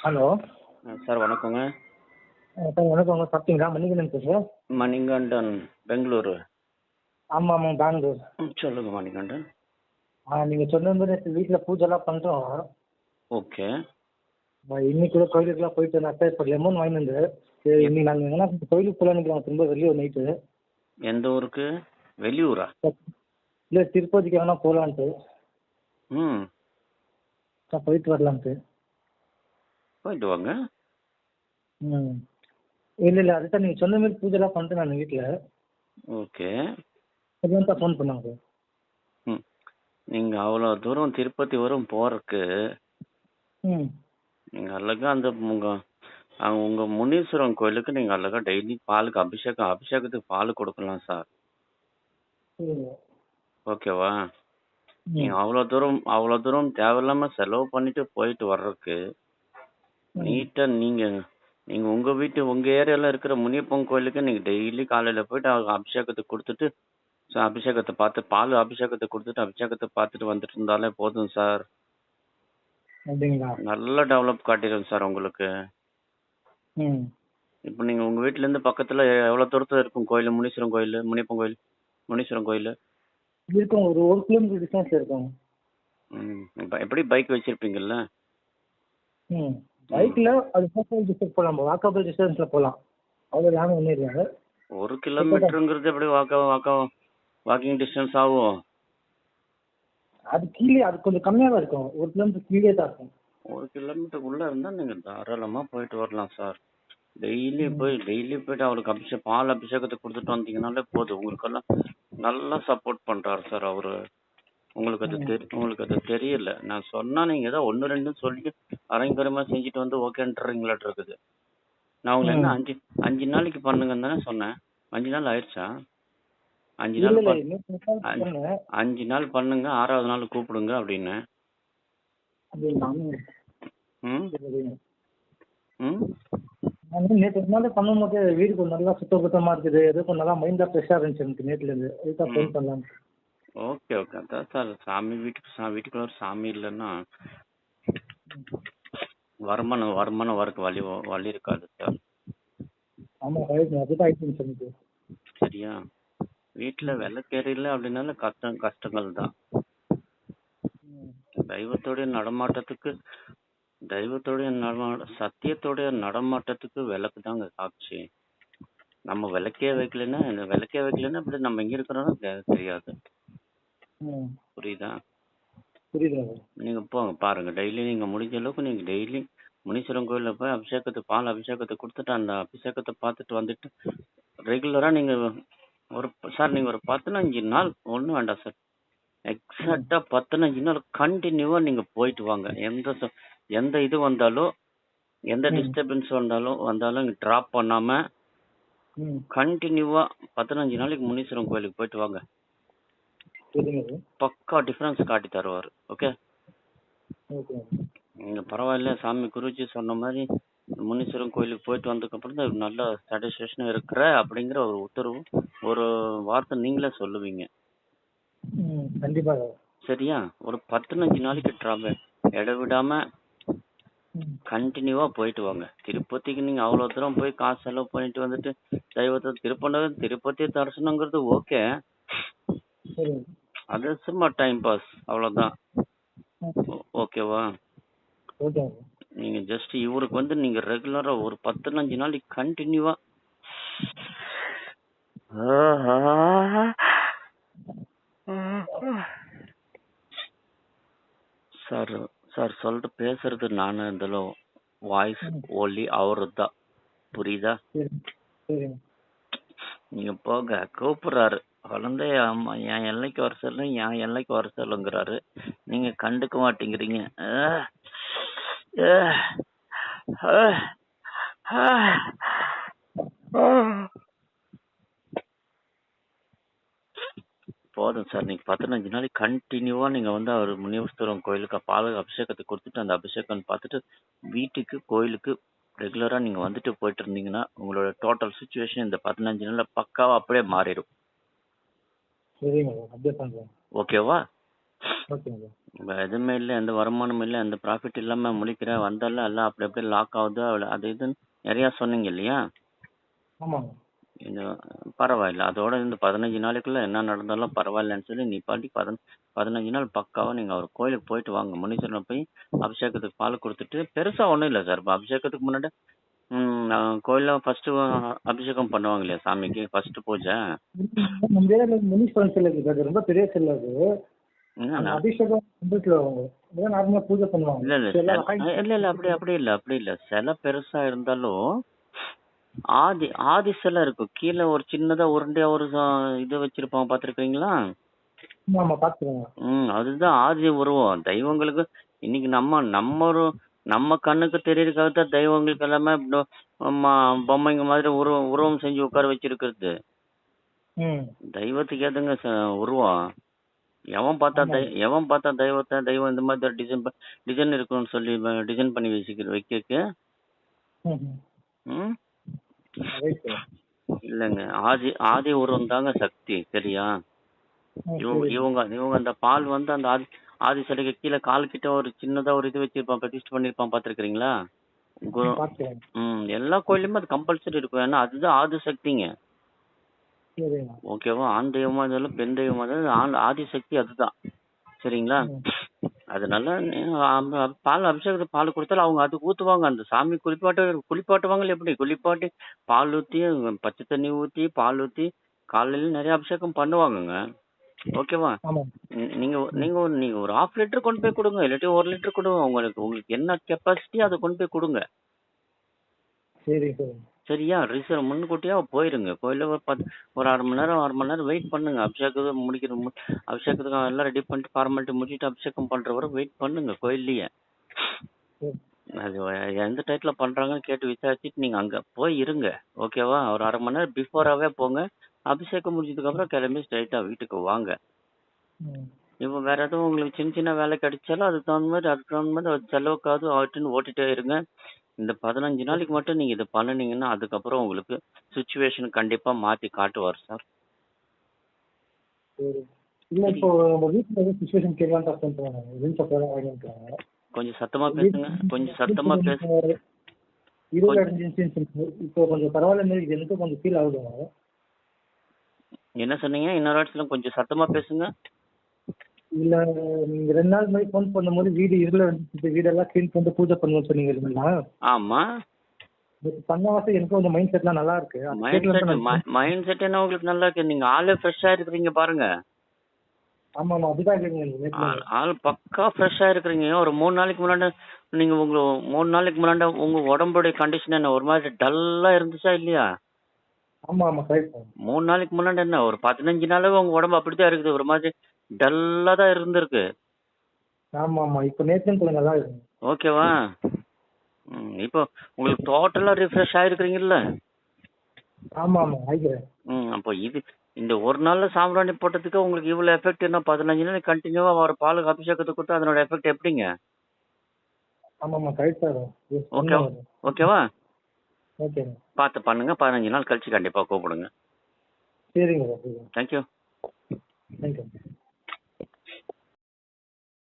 Hello. Sir வணக்கங்க. Sir வணக்கம். சாப்பிட்டீங்களா? மணிகண்டன் பேசுகிறேன். மணிகண்டன், பெங்களூரு. ஆமாம் ஆமாம், பெங்களூர். சொல்லுங்க மணிகண்டன். நீங்கள் சொன்ன மாதிரி வீட்டில் பூஜைலாம் பண்ணுறோம். ஓகே. இன்னைக்கு கூட கோயிலுக்குலாம் போயிட்டு வந்தேன். இப்போ லெமன் வாங்கிட்டு வந்து சரி இன்னைக்கு நாங்கள் எங்கன்னா கோயிலுக்கு போகலான்னு நினைக்கிறோம். திரும்ப வெளியூர் நைட்டு. எந்த ஊருக்கு? வெளியூரா? இல்லை, திருப்பதிக்கு எங்கன்னா போகலான்ட்டு. ம். போயிட்டு வரலான்ட்டு. போயிட்டு வாங்க. ம். இல்லை இல்லை, அதுதான் நீங்கள் சொன்ன மாதிரி பூஜைலாம் பண்ணிட்டேன் நான் வீட்டில். ஓகே. அதுதான் தான் ஃபோன் பண்ணாங்க. ம். நீங்கள் அவ்வளோ தூரம் திருப்பதி வரும் போகிறதுக்கு ம். நீங்கள் அழகா அந்த உங்கள் முனீஸ்வரன் கோயிலுக்கு நீங்கள் அழகா டெய்லி பாலுக்கு அபிஷேகத்துக்கு பால் கொடுக்கலாம் சார். சரிங்க. ஓகேவா? ம். நீங்கள் அவ்வளோ தூரம் தேவையில்லாமல் செலவு பண்ணிட்டு போயிட்டு வர்றதுக்கு நீட்டாக நீங்கள் உங்கள் ஏரியாவில் இருக்கிற முனியப்பன் கோயிலுக்கு நீங்கள் டெய்லி காலையில் போயிட்டு அபிஷேகத்தை கொடுத்துட்டு அபிஷேகத்தை கொடுத்துட்டு அபிஷேகத்தை பார்த்துட்டு வந்துட்டு இருந்தாலே போதும் சார். அப்படிங்களா? நல்ல டெவலப் காட்டிடும் சார் உங்களுக்கு. ம். இப்போ நீங்கள் உங்கள் வீட்டிலேருந்து பக்கத்தில் எவ்வளோ தூரத்தில் இருக்கும் கோயில்? முனியப்பன் கோயில், முனீஸ்வரன் கோயில்? இருக்கும், ஒரு 1 கிலோமீட்டர் டிஸ்டன்ஸ் இருக்கும். இப்போ எப்படி பைக் வச்சுருப்பீங்கள்ல? ம். பைக்கில் அது வாக்கபிள் டிஸ்டன்ஸ் போகலாம், வாக்கபிள் டிஸ்டன்ஸில் போகலாம். அவ்வளோ யாரும் ஒன்றும் இல்லை. 1 கிலோமீட்டருங்கிறது எப்படி வாக்கிங் டிஸ்டன்ஸ் ஆகும்? அது கீழே, அது கொஞ்சம் கம்மியாக தான் இருக்கும். 1 கிலோமீட்டர் கீழே தான் இருக்கும். 1 கிலோமீட்டருக்குள்ளே இருந்தால் நீங்கள் தாராளமாக போயிட்டு வரலாம் சார். டெய்லி போயிட்டு அவருக்கு பால் அபிஷேகத்தை கொடுத்துட்டு வந்தீங்கனாலே போதும். உங்களுக்கெல்லாம் நல்லா சப்போர்ட் பண்ணுறாரு சார் அவரு. உங்களுக்கு அது தெரியல. நான் சொன்னால் நீங்கள் ஏதோ 1 2 சொல்லி அரைங்குறைமாக செஞ்சுட்டு வந்து ஓகேன்றீங்களாட்டு இருக்குது. நான் உங்களை என்ன 5 நாளைக்கு பண்ணுங்கன்னு தானே சொன்னேன். 5 நாள் ஆயிடுச்சா? 5 நாள் பண்ணுங்க, 6வது நாள் கூப்பிடுங்க அப்படின்னு. ம் ம் நேற்று ஒரு நாள் பண்ணும்போது வீடு கொஞ்சம் நல்லா சுத்தமாக இருக்குது. எதுவும் கொஞ்சம் நல்லா மைண்டாக ஃப்ரெஷ்ஷாக இருந்துச்சு எனக்கு நேற்றுலேருந்து. அதுதான் ஃபோன் பண்ணலாம். ஓகே. அதான் சார், வீட்டுக்குள்ள ஒரு சாமி இல்லைன்னா வருமானம் வரக்கு வழி இருக்காது சார். ஆமாம், அதுதான் ஆயிடுச்சு எனக்கு. சரியா? வீட்டில் விளக்கேறில அப்படின்னால கஷ்டங்கள் தான். சத்தியத்தோடைய நடமாட்டத்துக்கு விளக்கு தாங்க சாட்சி. நம்ம விளக்கே வைக்கலன்னா இப்படி நம்ம எங்க இருக்கிறோம் தெரியாது. புரியுதா? புரியுது. நீங்க போங்க பாருங்க. டெய்லி நீங்க முடிஞ்ச அளவுக்கு நீங்க டெய்லி முனீஸ்வரன் கோயில்ல போய் பால் அபிஷேகத்தை கொடுத்துட்டு அந்த அபிஷேகத்தை பார்த்துட்டு வந்துட்டு ரெகுலரா நீங்க ஒரு 15 நாள் ஒன்றும் வேண்டாம் சார். எக்ஸாக்டா 15 நாள் கண்டினியூவா நீங்க போயிட்டு வாங்க. எந்த இது வந்தாலும், எந்த டிஸ்டர்பன்ஸ் வந்தாலும் டிராப் பண்ணாம கண்டினியூவா 15 நாளைக்கு முனீஸ்வரன் கோயிலுக்கு போயிட்டு வாங்க. பக்கா டிஃபரன்ஸ் காட்டி தருவார். ஓகே. நீங்க பரவாயில்ல, சாமி குருஜி சொன்ன மாதிரி முனீஸ்வரன் கோயிலுக்கு போயிட்டு வந்ததுக்கு அப்புறம் தான் நல்ல சாட்டிஸ்ஃபேக்ஷன் இருக்கிற அப்படிங்கிற ஒரு உத்தரவு, ஒரு வார்த்தை நீங்களே சொல்லுவீங்க. கண்டிப்பாக. சரியா? ஒரு 15 நாளைக்கு இடைவிடாம கண்டினியூவா போயிட்டு வாங்க. திருப்பதிக்கு நீங்க அவ்வளவு தூரம் போய் காசு செலவு பண்ணிட்டு வந்துட்டு திருப்பதி தரிசனங்கிறது ஓகே, அது சும்மா டைம் பாஸ், அவ்வளவுதான். ஓகேவா? நீங்க ஜஸ்ட் இவருக்கு நீங்க ரெகுலரா ஒரு 15 நாளைக்கு கண்டினியூவா சார் சொல்லிட்டு பேசுறது நானு இருந்தாலும் வாய்ஸ் ஒன்லி அவரு தான். புரியுதா? நீங்க போக கூப்பிடுறாரு, குழந்தை என் எல்லைக்கு வர சொல்லுங்கிறாரு. நீங்க கண்டுக்க மாட்டேங்கிறீங்க. போதும் சார். நீங்க 15 நாளைக்கு கண்டினியூவா நீங்க அவர் முனீஸ்வரன் கோயிலுக்கு பால் அபிஷேகத்தை கொடுத்துட்டு அந்த அபிஷேகம் பார்த்துட்டு வீட்டுக்கு கோயிலுக்கு ரெகுலரா நீங்க வந்துட்டு போயிட்டு இருந்தீங்கன்னா உங்களோட டோட்டல் சிச்சுவேஷன் இந்த 15 நாள்ல பக்காவா அப்படியே மாறிடும். ஓகேவா? ஓகேங்க. இப்போ எதுவுமே இல்லை, எந்த வருமானமும் இல்லை, எந்த ப்ராஃபிட் இல்லாமல் முழிக்கிற வந்தாலும் எல்லாம் அப்படி அப்படியே லாக் ஆகுது அது இதுன்னு நிறையா சொன்னீங்க இல்லையா? ஆமாங்க. இது பரவாயில்ல, அதோட இந்த 15 நாளைக்குள்ள என்ன நடந்தாலும் பரவாயில்லன்னு சொல்லி நீ பாட்டி 15 நாள் பக்காவாக நீங்கள் அவர் கோயிலுக்கு போயிட்டு வாங்க. முனீஸ்வரனை போய் அபிஷேகத்துக்கு பால் கொடுத்துட்டு, பெருசாக ஒன்றும் இல்லை சார். இப்போ அபிஷேகத்துக்கு முன்னாடி கோயிலில் ஃபர்ஸ்ட்டு அபிஷேகம் பண்ணுவாங்க இல்லையா சாமிக்கு, ஃபர்ஸ்ட்டு பூஜை. நம்ம ஏரியால முனீஸ்வரன் சிலை இருக்குது, அது ரொம்ப பெரிய சிலை அது. அந்த என்ன அபிஷேகம் கும்பத்துல அவங்க நார்மலா பூஜை பண்ணுவாங்க. இல்லை இல்லை சிலை இல்லை இல்லை அப்படி இல்லை சிலை பெருசாக இருந்தாலும் ஆதி சிலை இருக்கும். கீழே ஒரு சின்னதா உருண்டையா ஒரு இது வச்சிருப்பாங்க, பார்த்துருக்கீங்களா? ஆமா பாத்துக்கோங்க. அதுதான் ஆதி உருவம். தெய்வங்களுக்கு இன்னைக்கு நம்ம கண்ணுக்கு தெரியறதுக்காக தான் தெய்வங்களுக்கு எல்லாமே பொம்மைங்க மாதிரி உருவம் செஞ்சு உட்கார வச்சிருக்கிறது. தெய்வத்துக்கு எதுங்க உருவம்? எவன் பார்த்தா தெய்வம் இந்த மாதிரி டிசைன் இருக்குன்னு சொல்லி டிசைன் பண்ணி வைக்கிறதுக்கு. ம் இல்லைங்க, ஆதி உருவம் தாங்க சக்தி, சரியா? இவங்க அந்த பால் வந்து அந்த ஆதி சிலைக்கு கீழே கால் கிட்ட ஒரு சின்னதா ஒரு இது வச்சிருப்பான், பிரதிஷ்டை பண்ணிருப்பான், பாத்துருக்கீங்களா? எல்லா கோயிலுமே அது கம்பல்சரி இருக்கும். ஏன்னா அதுதான் ஆதி சக்திங்க. ஓகேவா? ஆண் தெய்வமா இருந்தாலும் பெண் தெய்வமா இருந்தாலும் ஆதி சக்தி அதுதான், சரிங்களா? அதனால பால் அபிஷேகத்துக்கு பால் கொடுத்தாலும் அவங்க அது ஊத்துவாங்க. அந்த சாமி குளிப்பாட்டுவாங்க. எப்படி குளிப்பாட்டி பால் ஊற்றி பச்சை தண்ணி ஊற்றி பால் ஊற்றி காலையில நிறைய அபிஷேகம் பண்ணுவாங்கங்க. ஓகேவா? நீங்க ஒரு 1/2 லிட்டர் கொண்டு போய் கொடுங்க, இல்லாட்டி 1 லிட்டர் கொடுங்க. உங்களுக்கு என்ன கெப்பாசிட்டி அதை கொண்டு போய் கொடுங்க. சரியா? ரிசர்வ் முன்கூட்டியா போயிருங்க. கோயில ஒரு 1/2 மணி நேரம் வெயிட் பண்ணுங்க. அபிஷேகத்துக்கு எல்லாம் ரெடி பண்ணிட்டு ஃபார்மாலிட்டி முடிச்சுட்டு அபிஷேகம் பண்ற வரை வெயிட் பண்ணுங்க கோயில்லயே. அது எந்த டயத்துல பண்றாங்கன்னு கேட்டு விசாரிச்சுட்டு நீங்க அங்க போய் இருங்க. ஓகேவா? ஒரு 1/2 மணி நேரம் பிஃபோராவே போங்க. அபிஷேகம் முடிஞ்சதுக்கு அப்புறம் கிளம்பி ஸ்ட்ரைட்டா வீட்டுக்கு வாங்க. இப்போ வேற எதுவும் உங்களுக்கு சின்ன சின்ன வேலை கிடைச்சாலும் அதுக்கு தகுந்த மாதிரி செலவுக்காவது ஆட்டுன்னு ஓட்டிட்டே இருங்க. இந்த 15 நாளைக்கு மட்டும் நீங்க இதை பண்ணினீங்கன்னா அதுக்கப்புறம் உங்களுக்கு சுச்சுவேஷன் கண்டிப்பா மாத்தி காட்டுவார் சார். கொஞ்சம் சத்தமா பேசுங்க, கொஞ்சம் சத்தமா பேசுங்க. என்ன சொன்னீங்க? இன்னொரு இடத்துல கொஞ்சம் சத்தமா பேசுங்க. இல்ல நீங்க 2 நாள் முன்னாடி ஃபோன் பண்ணும்போது வீடெல்லாம் க்ளீன் பண்ணிட்டு பூஜை பண்ணுவோம்னு சொன்னீங்க இல்லைங்களா? ஆமா. பண்ண வாசம் எனக்கு கொஞ்சம் மைண்ட் செட்லாம் நல்லா இருக்கு. மைண்ட் செட் என்ன உங்களுக்கு நல்லா இருக்கு? நீங்க ஆளே ஃப்ரெஷ்ஷா இருக்கிறீங்க பாருங்க. ஆமா அதுதான் இல்லைங்க, ஆள் பக்கா ஃப்ரெஷ்ஷா இருக்கிறீங்க. ஒரு 3 நாளைக்கு முன்னாடி நீங்க 3 நாளைக்கு முன்னாடி உங்க உடம்புடைய கண்டிஷன் என்ன ஒரு மாதிரி டல்லா இருந்துச்சா இல்லையா? ஆமா கரெக்ட். 3 நாளைக்கு முன்னாடி என்ன ஒரு 15 நாளாவே உங்க உடம்பு அப்படித்தான் இருக்குது, ஒரு மாதிரி டல்லா தான் இருந்திருக்கு. ஆமா இப்போ நேத்து கொஞ்சம் நல்லா இருக்கு. ஓகேவா? இப்போ உங்களுக்கு டோட்டலா ரிஃப்ரெஷ் ஆயிருக்கிறீங்கல்ல? ஆமா ஆயிக்கிறேன். அப்போ இந்த ஒரு நாள்ல சாம்பிராணி போட்டதுக்கு உங்களுக்கு இவ்வளவு எஃபெக்ட் என்ன? 15 நாள் கண்டினியூவா ஒரு பாலுக்கு அபிஷேகத்தை கொடுத்தா அதனோட எஃபெக்ட் எப்படிங்க? ஆமா கரெக்டா ஓகேவா? ஓகே பார்த்து பண்ணுங்க. 15 நாள் கழிச்சு கண்டிப்பா கூப்பிடுங்க. சரிங்க. தேங்க்யூ. தேங்க்யூ.